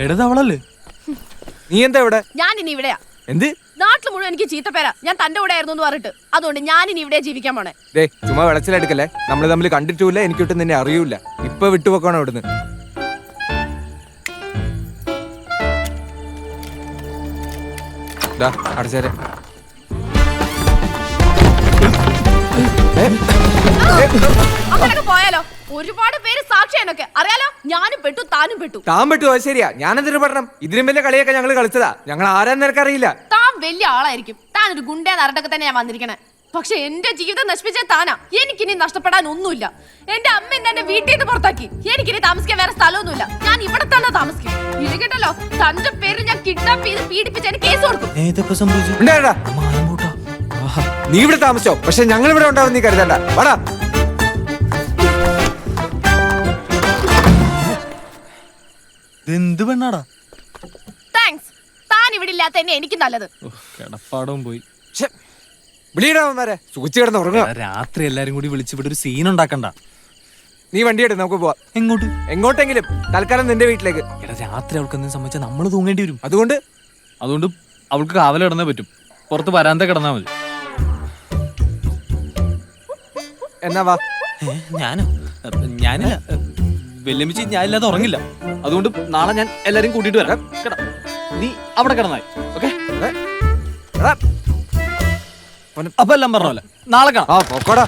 എടത് അവളല്ലേ? നീ എന്താ ഇവിടെ? ഞാൻ ഇനി ഇവിടെയാ. എന്ത്? നാട്ടിൽ മുഴുവൻ എനിക്ക് ചീത്തപ്പേരാ, ഞാൻ തന്റെ കൂടെ ആയിരുന്നു എന്ന് പറഞ്ഞിട്ട്. അതുകൊണ്ട് ഞാൻ ഇനി ഇവിടെ ജീവിക്കാൻ പോണേ. ചുമ്മാ വിളച്ചിലെടുക്കല്ലേ. നമ്മൾ തമ്മിൽ കണ്ടിട്ടില്ല, എനിക്കൊട്ടും നിന്നെ അറിയൂല. ഇപ്പൊ വിട്ടുപോക്കണോ ഇവിടുന്ന്? അടച്ചേരെ. അങ്ങനൊക്കെ പോയാലോ? ഒരുപാട് പേര് സാക്ഷിയാനൊക്കെ അറിയാലോ. ഞാനും പെട്ടു, താനും പെട്ടു. താൻ പെട്ടു, അത് ശരിയാ. ഞാനെന്തിനു പഠനം? ഇതിനും വലിയ കളിയൊക്കെ ഞങ്ങൾ കളിച്ചതാ. ഞങ്ങൾ ആരാന്ന് നിനക്കറിയില്ല. താൻ വലിയ ആളായിരിക്കും, താൻ ഒരു ഗുണ്ടേന്ന് അറിഞ്ഞിട്ടൊക്കെ തന്നെ ഞാൻ വന്നിരിക്കണേ. പക്ഷെ എന്റെ ജീവിതം നശിപ്പിച്ച താനാ. എനിക്കിനി നഷ്ടപ്പെടാൻ ഒന്നുമില്ല. എന്റെ അമ്മ എന്നെ വീട്ടിൽ നിന്ന് പുറത്താക്കി. എനിക്കിനി താമസിക്കാൻ വേറെ സ്ഥലമൊന്നുമില്ല. ഞാൻ ഇവിടെ തന്നെ താമസിക്കും. ഇരിക്കട്ടല്ലോ, തന്റെ പേര് ഞാൻ കിഡ്നാപ്പ് ചെയ്ത് പീഡിപ്പിച്ച് എനിക്ക് കേസ് കൊടുക്കും. നീ ഇവിടെ താമസിച്ചോ, പക്ഷെ ഞങ്ങൾ ഇവിടെ ഉണ്ടാവും. നീ കരുതണ്ട. വാടാ. എന്ത് പെണ്ണാടാ? താങ്ക്സ്. താൻ ഇവിടെ ഇല്ലാത്ത തന്നെ എനിക്ക് നല്ലത്. കിടപ്പാടവും പോയി. വിളിയിടാവന്മാരെ സൂചിച്ച് കിടന്ന് ഉറങ്ങുക. രാത്രി എല്ലാരും കൂടി വിളിച്ചിട്ട് ഒരു സീൻ ഉണ്ടാക്കണ്ട. നീ വണ്ടി എടുത്ത് നമുക്ക് പോവാം. എങ്ങോട്ട്? എങ്ങോട്ടെങ്കിലും. തൽക്കാലം നിന്റെ വീട്ടിലേക്ക്. എടാ, രാത്രി അവൾക്ക് എന്തെങ്കിലും സംബന്ധിച്ചാൽ നമ്മൾ തൂങ്ങേണ്ടി വരും. അതുകൊണ്ട് അവൾക്ക് കാവല കിടന്നേ പറ്റും. പുറത്ത് വരാന്ത കിടന്നാ മതി. എന്നാ വാ. ഞാനില്ല, വെല്ലുമിച്ച് ഞാനില്ലാതെ ഉറങ്ങില്ല. അതുകൊണ്ട് നാളെ ഞാൻ എല്ലാരും കൂട്ടിട്ട് വരാം. നീ അവിടെ കിടന്നായി. ഓക്കെ? അപ്പൊ എല്ലാം പറഞ്ഞ നാളെ കാണാം. പോക്കോടാ.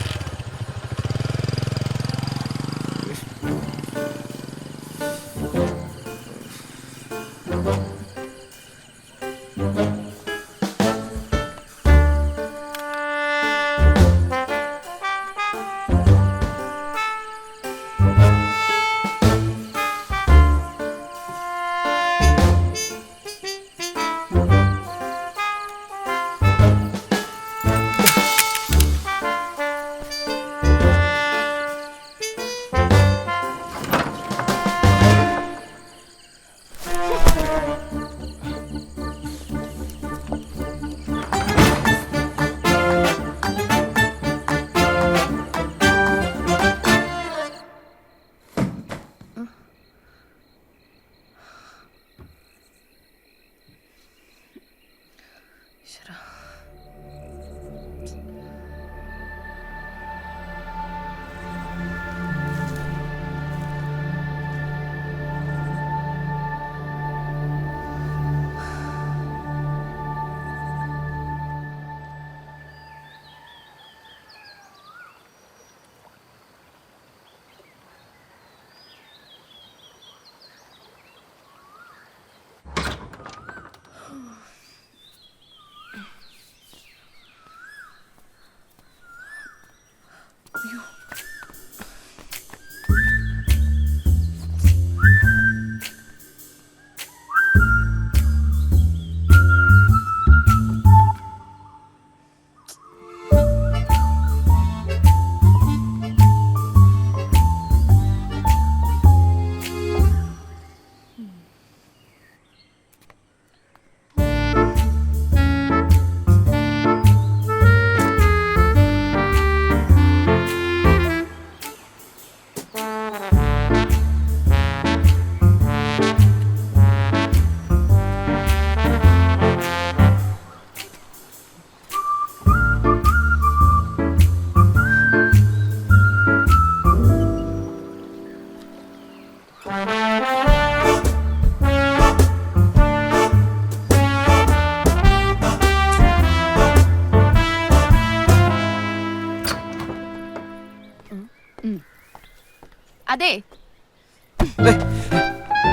അതെ,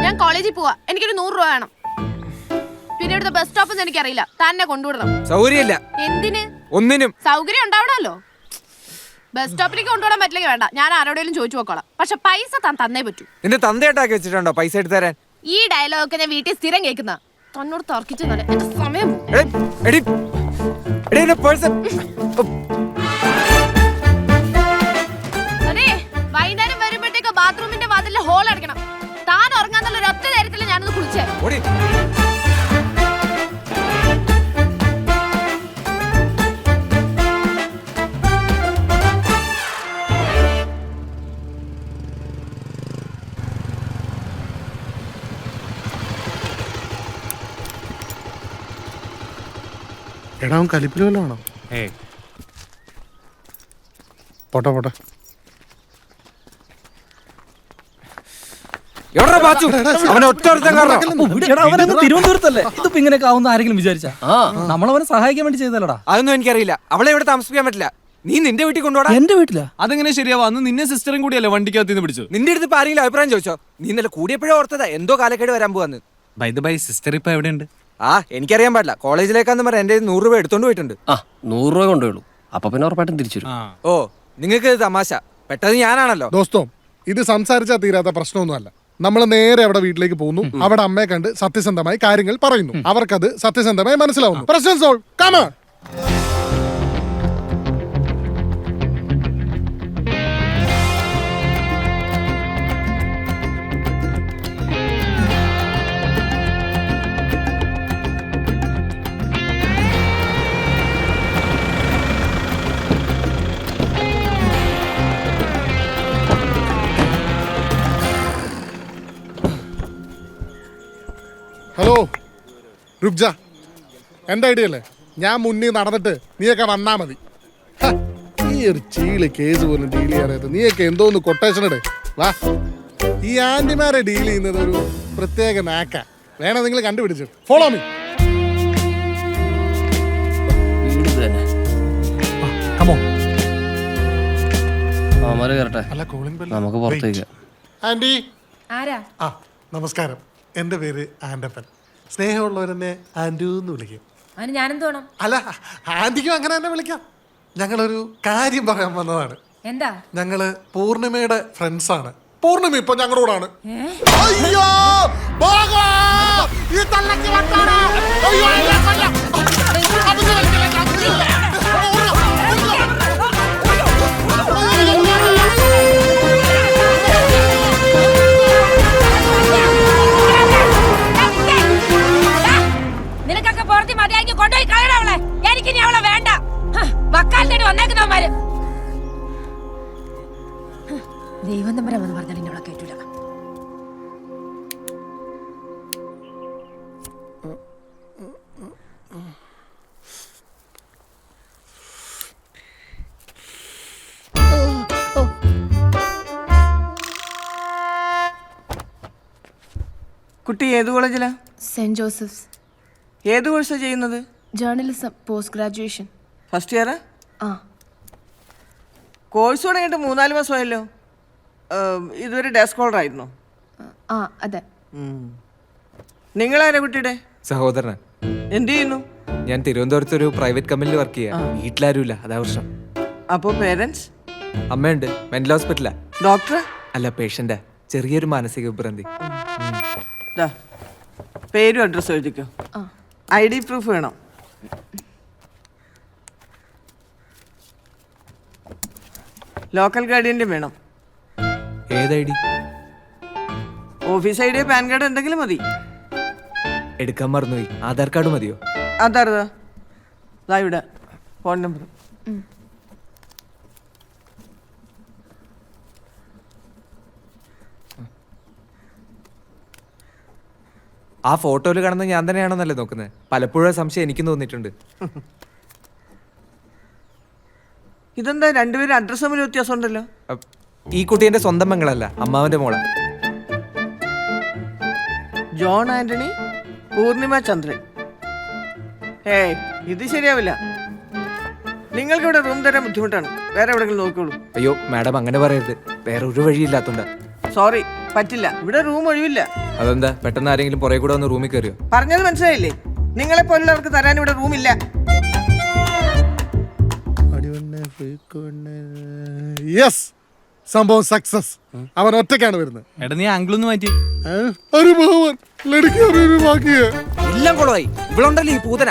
ഞാൻ കോളേജിൽ പോവാ. എനിക്കൊരു 100 രൂപ വേണം. പിന്നെ ഇവിടുത്തെ ബസ് സ്റ്റോപ്പ് എനിക്കറിയില്ല, തന്നെ കൊണ്ടുവിടണം. സൗകര്യമില്ല. എന്തിന്? ഒന്നിനും. സൗകര്യം ഉണ്ടാവണല്ലോ. ബസ് സ്റ്റോപ്പിലേക്ക് കൊണ്ടുവിടാൻ പറ്റില്ലെങ്കിൽ വേണ്ട, ഞാൻ ആരോടെങ്കിലും ചോദിച്ചു നോക്കോളാം. പക്ഷെ പൈസ താൻ തന്നേ പറ്റൂ. നിന്റെ തന്തയായിട്ടാക്കി വെച്ചിട്ടുണ്ടോ പൈസ എടുത്തു തരാൻ? ഈ ഡയലോഗൊക്കെ ഞാൻ വീട്ടിൽ സ്ഥിരം കേൾക്കുന്ന. തന്നോട് തർക്കിച്ചു സമയം. അതെ, വൈകുന്നേരം വരുമ്പോഴത്തേക്ക് ബാത്റൂമിന്റെ വാതിലിൽ ഹോൾ അടയ്ക്കണം. താൻ ഉറങ്ങാന്നുള്ള ഒരൊറ്റ നേരത്തിൽ ഞാനൊന്ന് കുളിച്ചേ. എടാ അവൻ കലിപ്പിൽ വല്ലതാണോ? പോട്ടെ പോട്ടെ. എവിടെടാ ബാച്ചു? അവനെ ഒറ്റ ഒരുത്തൻ കാരണം. തിരുവനന്തപുരത്തല്ലേ? ഇതിപ്പോ ഇങ്ങനെയൊക്കെ ആവുന്ന ആരെങ്കിലും വിചാരിച്ചാ? നമ്മളവനെ സഹായിക്കാൻ വേണ്ടി ചെയ്തല്ലടാ. അതൊന്നും എനിക്കറിയില്ല. അവളെ ഇവിടെ താമസിപ്പിക്കാൻ പറ്റില്ല. നീ നിന്റെ വീട്ടിൽ കൊണ്ടുപോടാ. എന്റെ വീട്ടിലാ? അതെങ്ങനെ ശരിയാവും? അന്ന് നിന്നെ സിസ്റ്ററും കൂടിയല്ലേ വണ്ടിക്കകത്ത് നിന്ന് പിടിച്ചു? നിന്റെ അടുത്ത് ഇപ്പൊ ആരെങ്കിലും അഭിപ്രായം ചോദിച്ചോ? നീ ഇന്നലെ കൂടിയപ്പോഴേ ഓർത്തതാ എന്തോ കാലക്കേട് വരാൻ പോവാന്ന്. ബൈ സിസ്റ്റർ ഇപ്പൊ എവിടെയുണ്ട്? എനിക്കറിയാൻ പാടില്ല. കോളേജിലേക്കാന്ന് പറഞ്ഞ എന്റെ 100 രൂപ എടുത്തോണ്ട് പോയിട്ടുണ്ട്. 100 രൂപ കൊണ്ടുപോയുള്ളൂ. അപ്പൊ പിന്നെ ഉറപ്പായിട്ടും തിരിച്ചു വരും. ഓ, നിങ്ങൾക്ക് തമാശ. പെട്ടത് ഞാനാണല്ലോ. ദോസ്തോ, ഇത് സംസാരിച്ചാൽ തീരാത്ത പ്രശ്നമൊന്നുമല്ല. നമ്മൾ നേരെ അവിടെ വീട്ടിലേക്ക് പോകുന്നു. അവിടെ അമ്മയെ കണ്ട് സത്യസന്ധമായി കാര്യങ്ങൾ പറയുന്നു. അവർക്കത് സത്യസന്ധമായി മനസ്സിലാവുന്നു. പ്രശ്നം സോൾവ്. Come on. ഹലോ രുക്ജ, എൻ്റെ ഐഡിയ അല്ലേ? ഞാൻ മുന്നിൽ നടന്നിട്ട് നീയൊക്കെ വന്നാ മതി. നീ ഒരു ചീള് കേസ് പോലും ഡീൽ ചെയ്യാനായിട്ട് നീയൊക്കെ എന്തോന്ന് കൊട്ടേഷൻ ഇടേ. വാ, ഈ ആന്റിമാരെ ഡീൽ ചെയ്യുന്നത് ഒരു പ്രത്യേക നാക്ക. വേണം നിങ്ങൾ കണ്ടുപിടിച്ചു. Follow me. വീട് ഇത് തന്നെ. അവന്മാര് കയറട്ടെ, അല്ല, കോളിംഗ് ബെൽ. നമുക്ക് പുറത്തേക്ക്. ആന്റി. ആരാ? ആ, നമസ്കാരം. എൻ്റെ പേര് ആൻ്റപ്പൻ. സ്നേഹമുള്ളവരെന്നെ ആൻറ്റു എന്ന് വിളിക്കും. അതിന് ഞാനെന്ത് വേണം? അല്ല, ആന്റിക്കും അങ്ങനെ തന്നെ വിളിക്കാം. ഞങ്ങളൊരു കാര്യം പറയാൻ വന്നതാണ്. എന്താ? ഞങ്ങള് പൂർണിമയുടെ ഫ്രണ്ട്സ് ആണ്. പൂർണിമ ഇപ്പൊ ഞങ്ങളോടാണ്. അയ്യോ, പോകാ! ഈ തള്ളക്ക് വട്ടാണ്. അയ്യോ, എന്നെ കൊല്ലാം. അതൊന്നും കളിക്കില്ല, കളിക്കില്ല. നിനക്കൊക്കെ പുറത്തി മതിയാക്കി കൊണ്ടുപോയി കളയണം അവളെ. എനിക്കിനി അവളെ വേണ്ട. വക്കാലത്തേക്ക് വന്നേക്കുന്നവന്മാര് ദൈവം തമ്പരം എന്ന് പറഞ്ഞാൽ ഇനി അവളെ കേട്ടില്ല. കുട്ടി ഏത് കോളേജിലാ? സെന്റ് ജോസഫ്സ്. ഏത് കോഴ്സാണ് ചെയ്യുന്നത്? Journalism post graduation. ഫസ്റ്റ് ഇയറാ? ആ. കോഴ്സ് തുടങ്ങിയിട്ട് 3-4 മാസമായല്ലോ. ഇതുവരെ ഡേ സ്കോളർ ആയിരുന്നോ? ആ, അതെ. നിങ്ങളാരാ കുട്ടിയുടെ സഹോദരൻ. എന്ത് ചെയ്യുന്നു? ഞാൻ തിരുവനന്തപുരത്ത് ഒരു പ്രൈവറ്റ് കമ്പനിയിൽ വർക്ക് ചെയ്യാം. വീട്ടിലാരുമില്ല, അതാ പ്രശ്നം. അപ്പോൾ പേരൻസ്? അമ്മയുണ്ട്, മെന്റൽ ഹോസ്പിറ്റലാ. ഡോക്ടർ? അല്ല, പേഷ്യന്റാ. ചെറിയൊരു മാനസിക വിഭ്രാന്തി. പേരും അഡ്രസ്സും എഴുതിക്കോ. ID പ്രൂഫ് വേണം. ലോക്കൽ ഗാർഡിയൻ്റെ വേണം. ഏത് I D? Office ID, pan card എന്തെങ്കിലും മതി. എടുക്കാൻ മറന്നുപോയി. ആധാർ കാർഡ് മതിയോ? അതാ ഇവിടെ ഫോൺ നമ്പർ. ആ ഫോട്ടോയിൽ കാണുന്ന ഞാൻ തന്നെയാണെന്നല്ലേ നോക്കുന്നത്? പലപ്പോഴും സംശയം എനിക്കും തോന്നിയിട്ടുണ്ട്. ഇതെന്താ രണ്ടുപേരും അഡ്രസ് തമ്മിൽ വ്യത്യാസം ഉണ്ടല്ലോ? ഈ കുട്ടി എന്റെ സ്വന്തം മകളല്ല, അമ്മാവന്റെ മോളാ. ജോൺ ആന്റണി, പൂർണിമ ചന്ദ്രൻ. ഏയ്, ഇത് ശരിയാവില്ല. നിങ്ങൾക്ക് ഇവിടെ റൂം തരാൻ ബുദ്ധിമുട്ടാണ്. വേറെ എവിടെയെങ്കിലും നോക്കിക്കോളൂ. അയ്യോ മാഡം, അങ്ങനെ പറയരുത്. വേറെ ഒരു വഴിയില്ലാത്തോണ്ടാ. സോറി, പറ്റില്ല. ഇവിടെ റൂം ഒഴിവില്ല. അതെന്താ? പെട്ടെന്ന് ആരെങ്കിലും പുറകെ കൂടെ ഒന്ന് റൂമിൽ കയറിയോ? പറഞ്ഞത് മനസ്സിലായില്ലേ? നിങ്ങളെ പോലുള്ളവർക്ക് തരാൻ ഇവിടെ റൂമില്ല. യെസ്, സംഭവം സക്സസ്. അവൻ ഒറ്റയ്ക്കാണ് വരുന്നത്. എടാ നീ ആംഗിളൊന്ന് മാറ്റി. എല്ലാം കുളമായി. ഇവളുണ്ടല്ലോ ഈ പൂതന.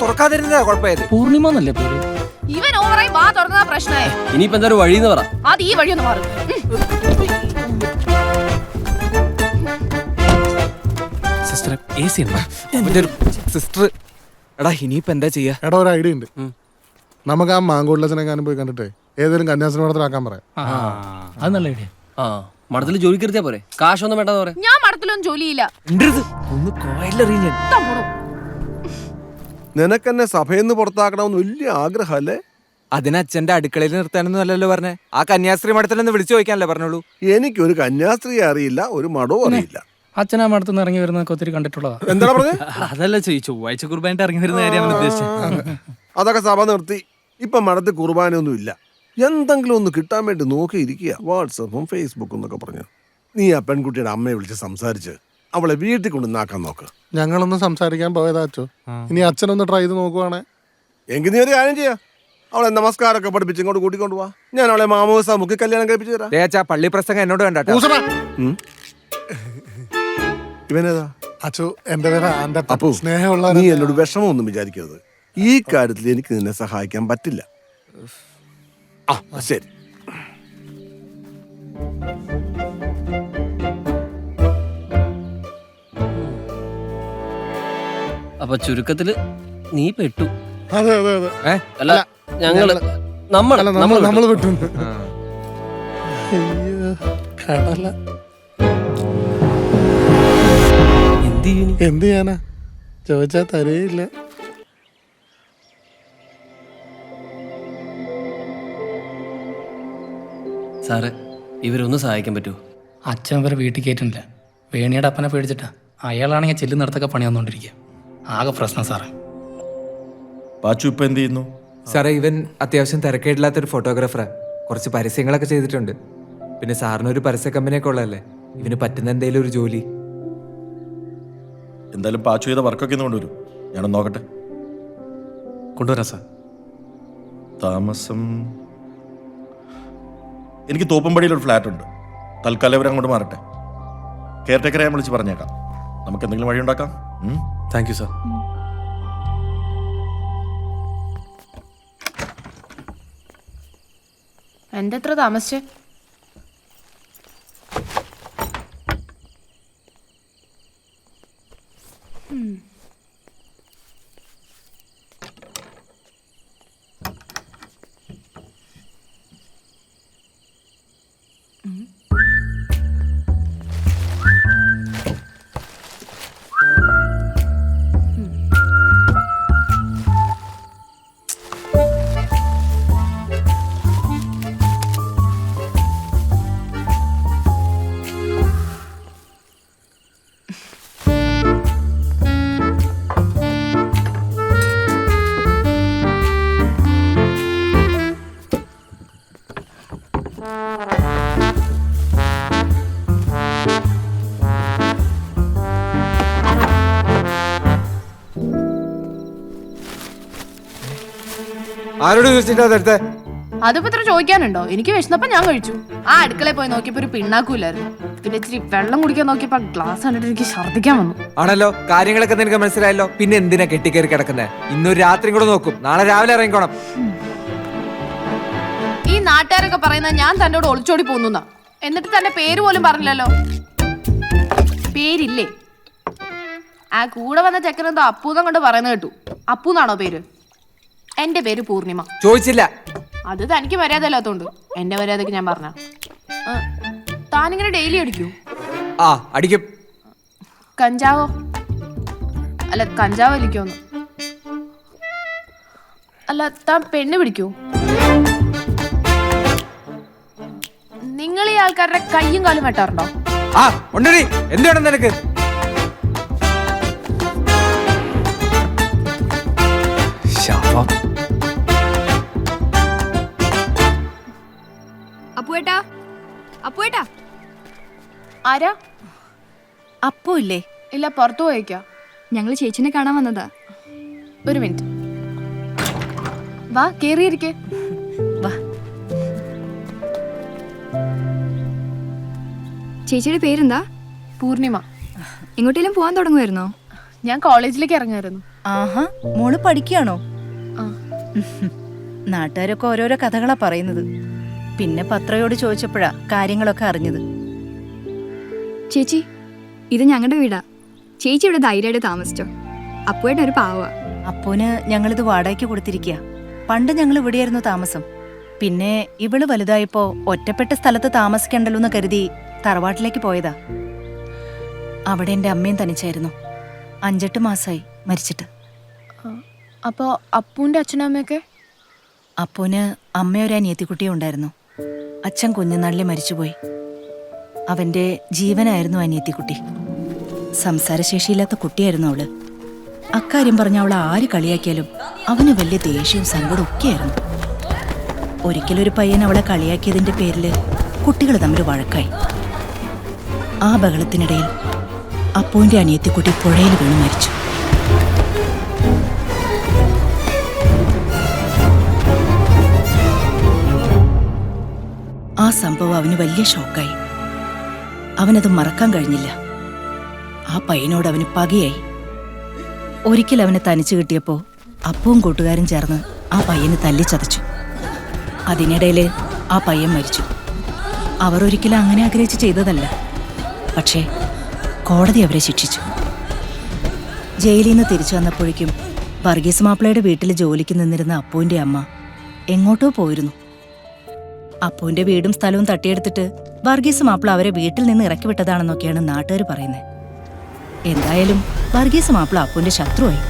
തുറക്കാതിരുന്നതാ കുഴപ്പമായത്. പൂർണിമ എന്നല്ലേ പേര്? ഇവൻ ഓവറായി വാ തുറന്നതാ പ്രശ്നമേ. ഇനിയിപ്പോ എന്താ ഒരു വഴിന്ന് പറ. അത് ഈ വഴിയൊന്ന് മാറും. സിസ്റ്റർ AC ഉണ്ടോ? സിസ്റ്റർ. എടാ ഇനിയിപ്പോ എന്താ ചെയ്യാ? എടാ, ഒരു ഐഡിയ ഉണ്ട്. നമുക്ക് ആ മാങ്കോട്ടിലച്ചനെങ്ങാനും പോയി കണ്ടിട്ടേ ഏതെങ്കിലും കന്യാസ്ത്രീ മഠത്തിലാക്കാൻ പറയാം. അത് നല്ല ഐഡിയ. മഠത്തിൽ ജോലിക്ക് ഇരുത്തിയാ പോരെ? കാശൊന്നും വേണ്ടെന്ന് പറയാം. ഞാൻ മഠത്തിലൊന്നും ജോലിയില്ല. ഒന്ന് കോയിലെറിയ. നിനക്കെന്നെ സഭയിൽ നിന്ന് പുറത്താക്കണമെന്ന് വലിയ ആഗ്രഹമല്ലേ? അതിന് അച്ഛന്റെ അടുക്കളയിൽ നിർത്താനൊന്നും അല്ലല്ലോ പറഞ്ഞേ. ആ കന്യാസ്ത്രീ മഠത്തിലൊന്ന് വിളിച്ചു ചോദിക്കാനല്ലേ പറഞ്ഞോളൂ. എനിക്കൊരു കന്യാസ്ത്രീ അറിയില്ല, ഒരു മഠവും അറിയില്ല. അച്ഛനാ മഠത്തുനിന്ന് ഇറങ്ങി വരുന്നതൊക്കെ ഒത്തിരി കണ്ടിട്ടുള്ളതാ. എന്താ പറഞ്ഞേ? അതല്ല ചൊവ്വാഴ്ച കുർബാനായിട്ട് ഇറങ്ങി വരുന്ന കാര്യം അവൻ ഉദ്ദേശിച്ചത്. അതൊക്കെ സഭ നിർത്തി. ഇപ്പൊ മഠത്തിൽ കുർബാനയൊന്നും ഇല്ല. എന്തെങ്കിലും ഒന്ന് കിട്ടാൻ വേണ്ടി നോക്കിയിരിക്കുക. വാട്സപ്പും ഫേസ്ബുക്കും എന്നൊക്കെ പറഞ്ഞു. നീ ആ പെൺകുട്ടിയുടെ അമ്മയെ വിളിച്ച് സംസാരിച്ച് അവളെ വീട്ടിൽ കൊണ്ടുവന്നാക്കാൻ നോക്ക്. ഞങ്ങളൊന്ന് സംസാരിക്കാൻ പോയതാ അച്ചോ. ഇനി അച്ഛനൊന്ന് ട്രൈ ചെയ്ത് നോക്കുവാണേ. എങ്കിൽ നീ ഒരു കാര്യം ചെയ്യാം, അവളെ നമസ്കാരമൊക്കെ പഠിപ്പിച്ച് ഇങ്ങോട്ട് കൂട്ടിക്കൊണ്ടു പോവാ. ഞാൻ അവളെ മാമോസ മുക്കി കല്യാണം കഴിപ്പിച്ചു തരാം. അച്ഛാ പള്ളി പ്രസംഗം എന്നോട് വേണ്ട. ഊസടാ. ഇവനേതാ? അച്ചോ എന്റെ പേര് അപ്പു, സ്നേഹമുള്ള നീ എന്നോട് വിഷമമൊന്നും വിചാരിക്കരുത്. ഈ കാര്യത്തിൽ എനിക്ക് നിന്നെ സഹായിക്കാൻ പറ്റില്ല. ആ ശരി. അപ്പൊ ചുരുക്കത്തില് നീ പെട്ടു. അതെ അതെ അതെ. അല്ല ഞങ്ങള് നമ്മള് വിട്ടു. അയ്യോ കടല. എന്ത് ചെയ്യാനാ, ചോദിച്ചാ തരേയില്ല. സാറേ ഇവരൊന്ന് സഹായിക്കാൻ പറ്റുമോ? അച്ഛൻ വരെ വീട്ടിൽ കയറ്റുന്നില്ല. വേണിയുടെ അപ്പനെ പേടിച്ചിട്ടാ. അയാളാണെങ്കിൽ ചെല്ലുന്നിടത്തൊക്കെ പണി വന്നോണ്ടിരിക്കുക. ആകെ പ്രശ്നം സാറേ. പാച്ചു ഇപ്പൊ എന്ത് ചെയ്യുന്നു? സാറേ ഇവൻ അത്യാവശ്യം തിരക്കേടില്ലാത്തൊരു ഫോട്ടോഗ്രാഫറാ. കുറച്ച് പരസ്യങ്ങളൊക്കെ ചെയ്തിട്ടുണ്ട്. പിന്നെ സാറിനൊരു പരസ്യ കമ്പനിയൊക്കെ ഉള്ളതല്ലേ, ഇവന് പറ്റുന്ന എന്തെങ്കിലും ഒരു ജോലി. എന്തായാലും പാച്ചു ചെയ്ത വർക്കൊക്കെ ഒന്ന് കൊണ്ടുവരും, ഞാനൊന്ന് നോക്കട്ടെ. കൊണ്ടുവരാം സാർ. താമസം എനിക്ക് തോപ്പുംപടിയിൽ ഒരു ഫ്ലാറ്റ് ഉണ്ട്. തൽക്കാലം അവരെ അങ്ങോട്ട് മാറട്ടെ. കെയർ ടേക്കറെ ഞാൻ വിളിച്ച് പറഞ്ഞേക്കാം. നമുക്ക് എന്തെങ്കിലും വഴി ഉണ്ടാക്കാം. Thank you sir. എന്റെ എത്ര താമസിച്ചേ? ആരോട് ചോദിച്ചിട്ടാ അതെടുത്തേ? അതിപ്പോ ഇത്ര ചോദിക്കാനുണ്ടോ? എനിക്ക് വിശന്നപ്പോ ഞാൻ കഴിച്ചു. ആ അടുക്കളയിൽ പോയി നോക്കിയപ്പോ ഒരു പിണ്ണാക്കൂലായിരുന്നു. പിന്നെ ഇച്ചിരി വെള്ളം കുടിക്കാൻ നോക്കിയപ്പോ ഗ്ലാസ് കണ്ടിട്ട് എനിക്ക് ഛർദ്ദിക്കാൻ വന്നു. ആണല്ലോ, കാര്യങ്ങളൊക്കെ നിനക്ക് മനസ്സിലായല്ലോ. പിന്നെ എന്തിനാ കെട്ടിക്കേറി കിടക്കുന്നേ? ഇന്നൊരു രാത്രി കൂടെ നോക്കും, നാളെ രാവിലെ ഇറങ്ങിക്കോണം. ഈ നാട്ടുകാരൊക്കെ പറയുന്നത് ഞാൻ തന്നോട് ഒളിച്ചോടി പോന്നുന്നാ. എന്നിട്ട് തന്റെ പേര് പോലും പറഞ്ഞില്ലല്ലോ. പേരില്ലേ? ആ കൂടെ വന്ന ചെക്കനെന്തോ അപ്പൂന്നും കൊണ്ട് പറയുന്നത് കേട്ടു. അപ്പൂന്നാണോ പേര്? എന്റെ പേര് പൂർണിമ. ചോദിച്ചില്ല. അത് തനിക്ക് മര്യാദ ഇല്ലാത്തോണ്ട് എന്റെ മര്യാദക്ക് ഞാൻ പറഞ്ഞ. താനിങ്ങനെ ഡെയിലി അടിക്കൂ? ആ അടിക്കും. കഞ്ചാവോ? അല്ല കഞ്ചാവ് വലിക്കോന്ന്. അല്ല താൻ പെണ്ണ് പിടിക്കൂ? നിങ്ങൾ ഈ ആൾക്കാരുടെ കയ്യും കാലും വെട്ടാറുണ്ടോ? ആ ഉണ്ടടി. എന്ത് വേണം നിനക്ക്? അപ്പുവേട്ടാ, അപ്പുവേട്ടാ. ആരാ? അപ്പു ഇല്ലേ? ഇല്ല, പുറത്തു പോയേക്കാ. ഞങ്ങൾ ചേച്ചിനെ കാണാൻ വന്നതാ. ഒരു മിനിറ്റ്. വാ കേറിയിരിക്കേ. വാ. ചേച്ചിയുടെ പേരെന്താ? പൂർണിമ. എങ്ങോട്ടേലും പോവാൻ തുടങ്ങുമായിരുന്നോ? ഞാൻ കോളേജിലേക്ക് ഇറങ്ങായിരുന്നു. ആഹാ, മോള് പഠിക്കുകയാണോ? ആ. നാട്ടുകാരൊക്കെ ഓരോരോ കഥകളാ പറയുന്നത്. പിന്നെ പത്രയോട് ചോദിച്ചപ്പോഴാ കാര്യങ്ങളൊക്കെ അറിഞ്ഞത്. ചേച്ചി, ഇത് ഞങ്ങളുടെ വീടാ. ചേച്ചി ഇവിടെ ധൈര്യമായിട്ട് താമസിച്ചോ. അപ്പുവേട്ട ഒരു പാവാ. അപ്പൂന് ഞങ്ങളിത് വാടകയ്ക്ക് കൊടുത്തിരിക്കുക. പണ്ട് ഞങ്ങൾ ഇവിടെയായിരുന്നു താമസം. പിന്നെ ഇവള് വലുതായപ്പോ ഒറ്റപ്പെട്ട സ്ഥലത്ത് താമസിക്കണ്ടല്ലോ എന്ന് കരുതി തറവാട്ടിലേക്ക് പോയതാ. അവിടെ എൻ്റെ അമ്മയും തനിച്ചായിരുന്നു. 5-8 മാസമായി മരിച്ചിട്ട്. അപ്പോ അപ്പൂന്റെ അച്ഛനും അമ്മയൊക്കെ? അപ്പൂന് അമ്മയൊരു അനിയത്തിക്കുട്ടിയും ഉണ്ടായിരുന്നു. അച്ഛൻ കുഞ്ഞുനാളിൽ മരിച്ചുപോയി. അവന്റെ ജീവനായിരുന്നു അനിയത്തിക്കുട്ടി. സംസാരശേഷിയില്ലാത്ത കുട്ടിയായിരുന്നു അവള്. അക്കാര്യം പറഞ്ഞ അവളെ ആര് കളിയാക്കിയാലും അവന് വലിയ ദേഷ്യവും സങ്കടവും ഒക്കെയായിരുന്നു. ഒരിക്കലൊരു പയ്യൻ അവളെ കളിയാക്കിയതിന്റെ പേരിൽ കുട്ടികൾ തമ്മിൽ വഴക്കായി. ആ ബഹളത്തിനിടയിൽ അപ്പൂന്റെ അനിയത്തിക്കുട്ടി പുഴയിൽ വീണ് മരിച്ചു. ആ സംഭവം അവന് വലിയ ഷോക്കായി. അവനത് മറക്കാൻ കഴിഞ്ഞില്ല. ആ പയ്യനോട് അവന് പകയായി. ഒരിക്കൽ അവനെ തനിച്ചു കിട്ടിയപ്പോൾ അപ്പവും കൂട്ടുകാരും ചേർന്ന് ആ പയ്യന് തല്ലിച്ചതച്ചു. അതിനിടയിൽ ആ പയ്യൻ മരിച്ചു. അവർ ഒരിക്കലും അങ്ങനെ ആഗ്രഹിച്ച് ചെയ്തതല്ല. പക്ഷേ കോടതി അവരെ ശിക്ഷിച്ചു. ജയിലിൽ നിന്ന് തിരിച്ചു വന്നപ്പോഴേക്കും വർഗീസ് മാപ്പിളയുടെ വീട്ടിൽ ജോലിക്ക് നിന്നിരുന്ന അപ്പുവിന്റെ അമ്മ എങ്ങോട്ടോ പോയിരുന്നു. അപ്പുവിന്റെ വീടും സ്ഥലവും തട്ടിയെടുത്തിട്ട് വർഗീസ് മാപ്പിള അവരെ വീട്ടിൽ നിന്ന് ഇറക്കി വിട്ടതാണെന്നൊക്കെയാണ് നാട്ടുകാർ പറയുന്നത്. എന്തായാലും വർഗീസ് മാപ്പിള അപ്പുവിന്റെ ശത്രുവായി.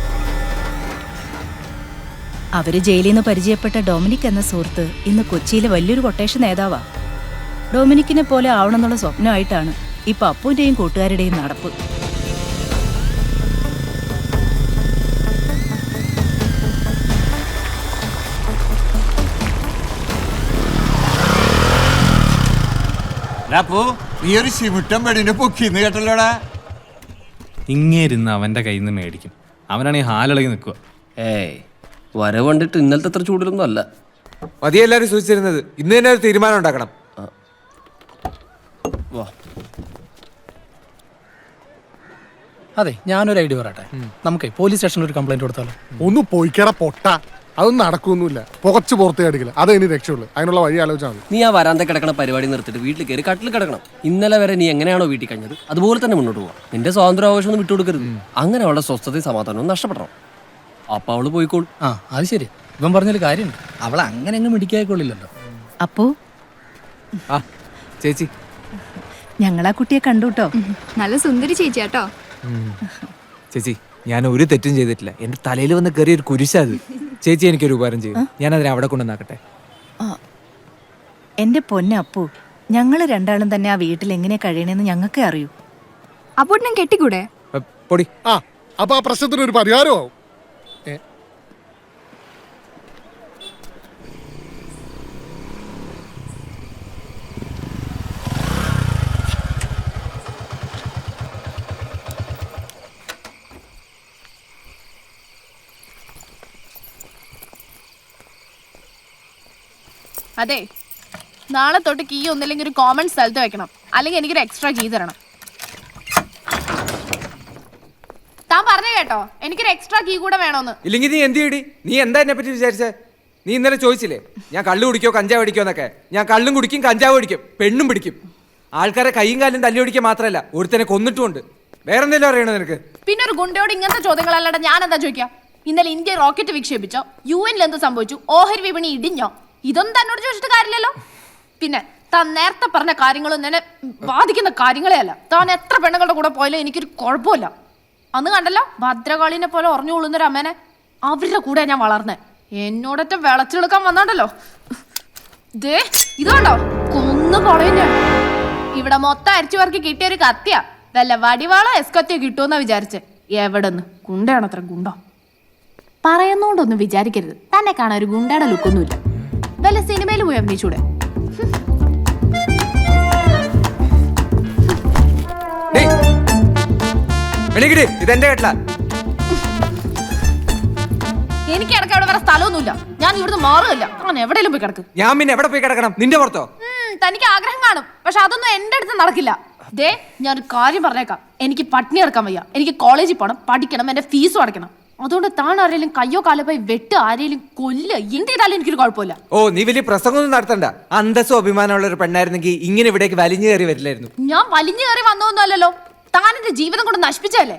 അവര് ജയിലിൽ നിന്ന് പരിചയപ്പെട്ട ഡൊമിനിക് എന്ന സുഹൃത്ത് ഇന്ന് കൊച്ചിയിലെ വലിയൊരു കൊട്ടേഷൻ നേതാവാ. ഡൊമിനിക്കിനെ പോലെ ആവണമെന്നുള്ള സ്വപ്നമായിട്ടാണ് ഇപ്പൊ അപ്പുവിന്റെയും കൂട്ടുകാരുടെയും നടപ്പ്. നീ ഒരു ശിമുട്ടം പെടിനെ പൊക്കിന്ന് കേട്ടല്ലോടാ. ഇങ്ങേരുന്ന് അവന്റെ കയ്യിൽ നിന്ന് മേടിക്കും. അവനാണെങ്കിൽ ഹാലിളകി നിൽക്കുക. ഏയ് വരവ് കണ്ടിട്ട് ഇന്നലത്തെ അത്ര ചൂടിലൊന്നും അല്ല. മതിയെല്ലാരും സൂചിച്ചിരുന്നത്. ഇന്ന് തന്നെ ഒരു തീരുമാനം ഉണ്ടാക്കണം. വാ. അതെ, ഞാനൊരു ഐഡിയ പറയട്ടെ. നമുക്ക് പോലീസ് സ്റ്റേഷനിൽ ഒരു കംപ്ലൈന്റ് കൊടുത്താലോ? ഒന്ന് പോയിക്കട പൊട്ട. അതൊന്നും നടക്കൊന്നുമില്ല. പുകച്ച് പുറത്തേ അടിക്കില്ല. അതേ ഇനി രക്ഷയുള്ളൂ. അതിനുള്ള വഴി ആലോചിച്ചാൽ മതി. നീ ആ വരാന്ത കിടക്കണ പരിപാടി നിർത്തിയിട്ട് വീട്ടിൽ കയറി കട്ടിൽ കിടക്കണം. ഇന്നലെ വരെ നീ എങ്ങനെയാണോ വീട്ടിൽ കഴിഞ്ഞത് അതുപോലെ തന്നെ മുന്നോട്ട് പോവാം. നിന്റെ സ്വാതന്ത്ര്യാവകാശം ഒന്നും വിട്ടുകൊടുക്കരുത്. അങ്ങനെ അവളുടെ സ്വസ്ഥതയും സമാധാനവും നഷ്ടപ്പെടണം. അപ്പൊ അവള് പോയിക്കോളും. ആ, അത് ശരി. ഇവൻ പറഞ്ഞൊരു കാര്യമുണ്ട്. അവൾ അങ്ങനെ അങ്ങ് മിടിക്കായിക്കൊള്ളില്ലല്ലോ. അപ്പോ ആ ചേച്ചി, ഞങ്ങളാ കുട്ടിയെ കണ്ടുട്ടോ. നല്ല സുന്ദരി ചേച്ചി കേട്ടോ. ചേച്ചി ഞാൻ ഒരു തെറ്റും ചെയ്തിട്ടില്ല. എന്റെ തലയിൽ വന്ന് കയറിയ ഒരു കുരിശാത്. ചേച്ചി എനിക്കൊരു ഉപകാരം ചെയ്യും. ഞാൻ അതിനെ അവിടെ കൊണ്ടുവന്നാക്കട്ടെ. എന്റെ പൊന്നെ അപ്പു, ഞങ്ങള് രണ്ടാളും തന്നെ ആ വീട്ടിൽ എങ്ങനെ കഴിയണെന്ന് ഞങ്ങൾക്കേ അറിയൂ. അപ്പോട്ടിനെ കെട്ടിക്കൂടെ? പൊടി. അപ്പൊ ആ പ്രശ്നത്തിന് ഒരു പരിഹാരമാവും. അതെ, നാളെ തൊട്ട് കീ ഒന്നില്ലെങ്കിൽ ഒരു കോമൺ സ്ഥലത്ത് വെക്കണം. അല്ലെങ്കിൽ എനിക്കൊരു എക്സ്ട്രാ കീ തരണം. താൻ പറഞ്ഞു കേട്ടോ, എനിക്കൊരു എക്സ്ട്രാ കീ കൂടെ വേണോന്ന്. ഇല്ലെങ്കിൽ നീ എന്ത് ചെയ്യടി? നീ എന്താ എന്നെ പറ്റി വിചാരിച്ചേ? നീ ഇന്നലെ ചോദിച്ചില്ലേ ഞാൻ കള്ളു കുടിക്കോ കഞ്ചാവ് അടിക്കോ എന്നൊക്കെ? ഞാൻ കള്ളും കുടിക്കും, കഞ്ചാവ് അടിക്കും, പെണ്ണും പിടിക്കും. ആൾക്കാരെ കൈയും കാലും തല്ലി ഓടിക്കുക മാത്രമല്ല, ഒരുത്തനെ കൊന്നിട്ടുമുണ്ട്. വേറെ എന്തെങ്കിലും അറിയണോ നിനക്ക്? പിന്നെ ഒരു ഗുണ്ടയോട് ഇങ്ങനത്തെ ചോദ്യങ്ങളല്ലാണ്ട് ഞാൻ എന്താ ചോദിക്കാം? ഇന്നലെ ഇന്ത്യ റോക്കറ്റ് വിക്ഷേപിച്ചോ? UN എന്ത് സംഭവിച്ചു? ഓഹരി വിപണി ഇടിഞ്ഞോ? ഇതൊന്നും തന്നോട് ചോദിച്ചിട്ട് കാര്യമില്ലല്ലോ. പിന്നെ താൻ നേരത്തെ പറഞ്ഞ കാര്യങ്ങളൊന്നും എന്നെ ബാധിക്കുന്ന കാര്യങ്ങളേ അല്ല. താൻ എത്ര പെണ്ണുങ്ങളുടെ കൂടെ പോയാലും എനിക്കൊരു കുഴപ്പമില്ല. അന്ന് കണ്ടല്ലോ ഭദ്രകാളിനെ പോലെ ഉറഞ്ഞു കൊള്ളുന്നൊരു അമ്മേനെ. അവരുടെ കൂടെ ഞാൻ വളർന്നേ. എന്നോടൊറ്റ വിളച്ചെടുക്കാൻ വന്നാണ്ടല്ലോ. ദേ ഇതുകൊണ്ടോ കൊന്നു കളയുന്ന. ഇവിടെ മൊത്തം അരിച്ചു പേർക്ക് കിട്ടിയ ഒരു കത്തിയാ. വല്ല വടിവാളോ എസ്കത്തിയോ കിട്ടുമെന്നാ വിചാരിച്ചേ. എവിടെന്ന് ഗുണ്ടയാണോ അത്ര ഗുണ്ടോ? പറയുന്നോണ്ടൊന്നും വിചാരിക്കരുത്. തന്നെ കാണാൻ ഒരു ഗുണ്ടയുടെ ലുക്കൊന്നുമില്ല. വല്ല സിനിമയിൽ പോയി അഭിനയിച്ചൂടെ? ഇതെന്റെ കേട്ടില്ല. എനിക്ക് കിടക്കാൻ അവിടെ വേറെ സ്ഥലമൊന്നുമില്ല. ഞാൻ ഇവിടുന്ന് മാറുകയില്ല. ഞാൻ എവിടെയെങ്കിലും പോയി കിടക്കും. ഞാൻ പിന്നെ എവിടെ പോയി കിടക്കണം? നിന്റെ പുറത്തോ? തനിക്ക് ആഗ്രഹം കാണും, പക്ഷെ അതൊന്നും എന്റെ അടുത്ത് നടക്കില്ല. ദേ ഞാനൊരു കാര്യം പറഞ്ഞേക്കാം. എനിക്ക് പട്ടിണി കിടക്കാൻ വയ്യ. എനിക്ക് കോളേജിൽ പോകണം, പഠിക്കണം, എന്റെ ഫീസും അടയ്ക്കണം. അതുകൊണ്ട് താൻ ആരെങ്കിലും കയ്യോ കാലോ പോയി വെട്ട്, ആരെങ്കിലും കൊല്ല, എന്ത് ചെയ്താലും എനിക്കൊരു കുഴപ്പമില്ല. ഓ, നീ വലിയ പ്രസംഗമൊന്നും നടത്തണ്ട. അന്തസ്സും അഭിമാനമുള്ള ഒരു പെണ്ണായിരുന്നെങ്കിൽ ഇങ്ങനെ ഇവിടേക്ക് വലിഞ്ഞു കയറി വരില്ലായിരുന്നു. ഞാൻ വലിഞ്ഞു കയറി വന്നൊന്നുമല്ലല്ലോ. താൻ എന്റെ ജീവിതം കൊണ്ട് നശിപ്പിച്ചല്ലേ.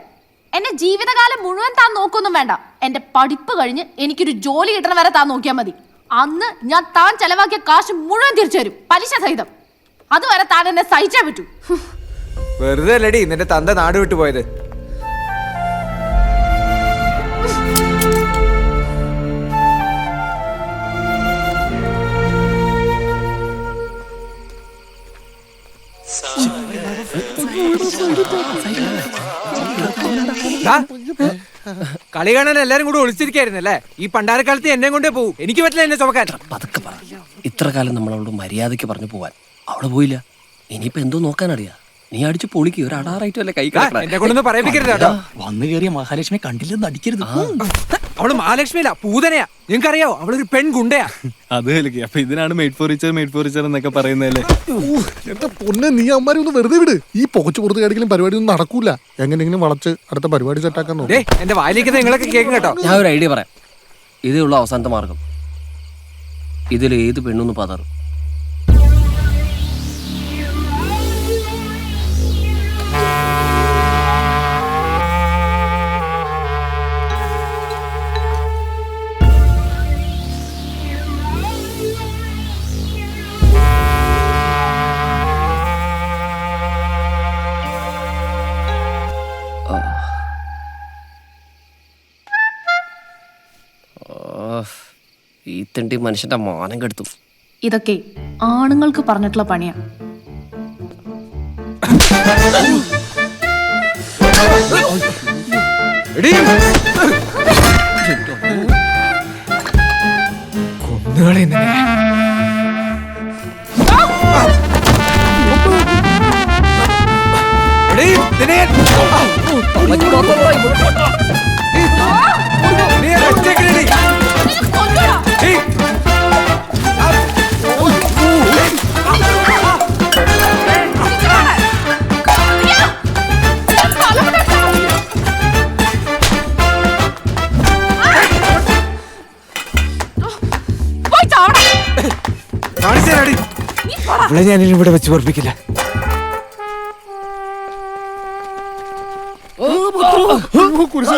എന്റെ ജീവിതകാലം മുഴുവൻ താൻ നോക്കൊന്നും വേണ്ട. എന്റെ പഠിപ്പ് കഴിഞ്ഞ് എനിക്കൊരു ജോലി കിട്ടണ വരെ താൻ നോക്കിയാൽ മതി. അന്ന് ഞാൻ താൻ ചെലവാക്കിയ കാശ് മുഴുവൻ തിരിച്ചു തരും, പലിശ സഹിതം. അതുവരെ താൻ എന്നെ സഹിച്ചേ പറ്റൂ. വെറുതെ അല്ലടി നിന്റെ തന്ത നാട് വിട്ടു പോയത്. ദാ, കളി കാണാൻ എല്ലാരും കൂടെ ഒളിച്ചിരിക്കായിരുന്നല്ലേ? ഈ പണ്ടാരക്കാലത്ത് എന്നെ കൊണ്ടേ പോവും. എനിക്ക് പറ്റില്ല എന്നെ ചുമക്കാൻ. പതുക്കെ പറ. ഇത്ര കാലം നമ്മൾ അവളോട് മര്യാദയ്ക്ക് പറഞ്ഞു പോവാൻ അവള് പോയില്ല. ഇനിയിപ്പോ എന്തോ നോക്കാനറിയാ? നീ അടിച്ചു പൊളിക്ക്. ഒരു അടാറായിട്ടും അല്ലേ കൈ ദാ, എന്നെ കൊണ്ടൊന്ന് പറയിപ്പിക്കരുത് കേട്ടോ. വന്നു കയറിയ മഹാലക്ഷ്മി കണ്ടില്ലെന്ന് അടിക്കരുത്. അവള് മഹാലക്ഷ്മിയല്ല, പൂതനയാ. നിങ്ങൾക്കറിയാവോ അവളൊരു പെൺഗുണ്ടയാ. അത് കളിക്കുക. അപ്പൊ ഇതിനാണ് മെയ്ഡ് ഫോർ ഈച്ചർ എന്നൊക്കെ പറയുന്നതല്ലേ? എന്റെ പൊന്നെ, നീ അമ്മമാരെ ഒന്ന് വെറുതെ വിട്. ഈ പോച്ച് പുറത്ത് കാണിക്കലും പരിപാടി ഒന്നും നടക്കൂല. എങ്ങനെയെങ്കിലും വളച്ച് അടുത്ത പരിപാടി സെറ്റാക്കാൻ നോക്കും. ഡേ, എന്റെ വായിലേക്ക് നിങ്ങളൊക്കെ കേൾക്കും കേട്ടോ. ഞാൻ ഒരു ഐഡിയ പറയാം. ഇതേ ഉള്ള അവസാനത്തെ മാർഗം. ഇതിൽ ഏത് പെണ്ണൊന്ന് പതറും. ഈ തെണ്ടി മനുഷ്യന്റെ മാനം കെടുത്തു. ഇതൊക്കെ ആണുങ്ങൾക്ക് പറഞ്ഞിട്ടുള്ള പണിയാ. എടീ, കൊന്നുകളയും നിന്നെ. എടീ, നിന്നെ ഞാൻ- നീ എന്നെ ഒറ്റയ്ക്കിടെടി. ഏയ്. കാണിച്ചേരാടി. അവളെ ഞാനിനി ഇവിടെ വെച്ച് പൊറപ്പിക്കില്ല. കുരിശ്